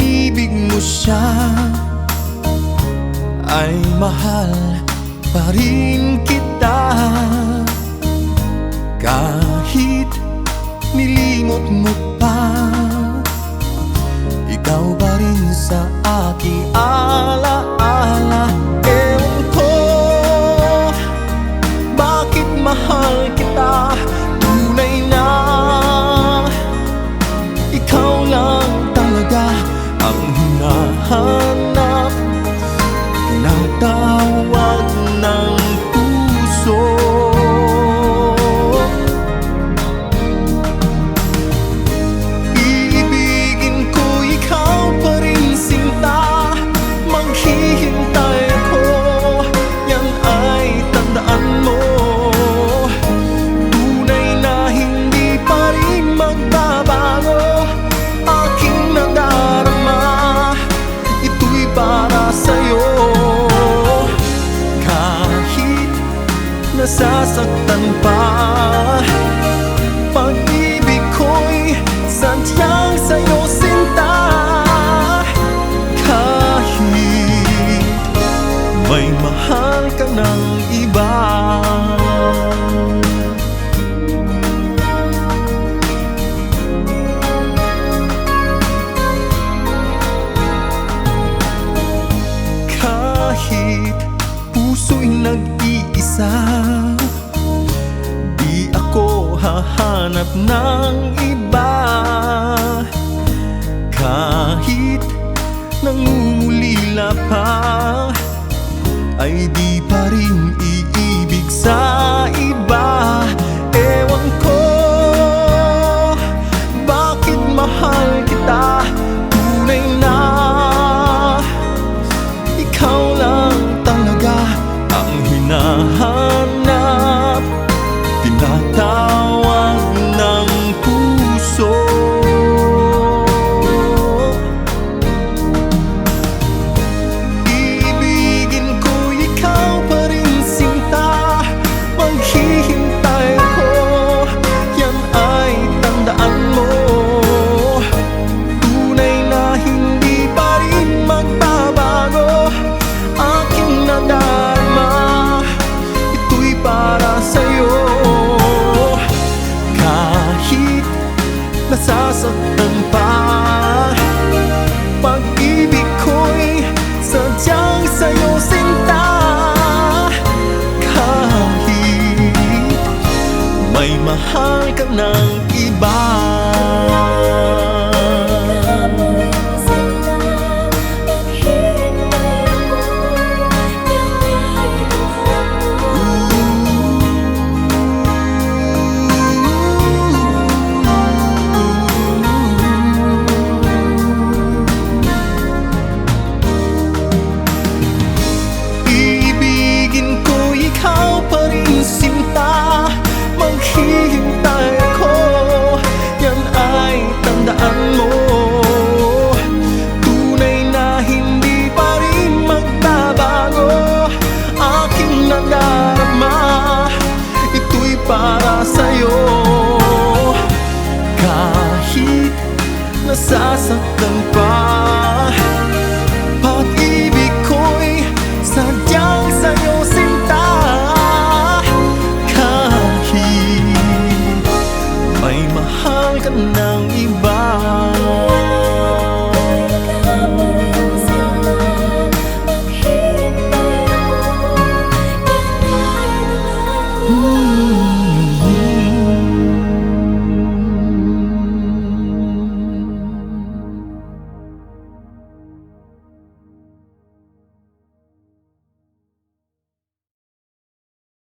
inibig mo siya, ay mahal pa rin kita. Kahit nilimot mo pa, ikaw pa rin sa aking alaala. Ewan ko bakit mahal kita, tunay na ikaw lang talaga ang hinahanap, tinatawag ng puso. Iibigin ko ikaw pa rin sinta, maghihintay ko, yan ay tandaan mo. Tunay na hindi pa rin magbabago aking nadarama, ito'y para sa'yo. Kahit nasasaktan pa, pag-ibig ko'y sadyang sa'yo sinta. Kahit may mahal ka ng iba, kahit puso'y nag-iisa, di ako hahanap ng iba. Kahit nangungulila pa, ay di pa rin iibig sa iba. Ewan ko bakit mahal kita, tunay na ikaw lang talaga ang hinahanap, tinatawag ng puso. Iibigin ko ikaw pa rin sinta, maghihintay ko, yan ay tandaan mo. Tunay na hindi pa rin magbabago aking nadarama, ito'y para sa'yo. Kahit nasasaktan pa, pag-ibig ko'y sadyang sa'yo sinta. Kahit may mahal ka ng iba, iibigin ko ikaw pa rin sinta, maghihintay ko, yan ay tandaan mo. Tunay na hindi pa rin magbabago aking nadarama, ito'y para sa'yo. Kahit nasasaktan pa, pag-ibig ko'y sadyang sa'yo sinta. Kahit may mahal ka ng iba.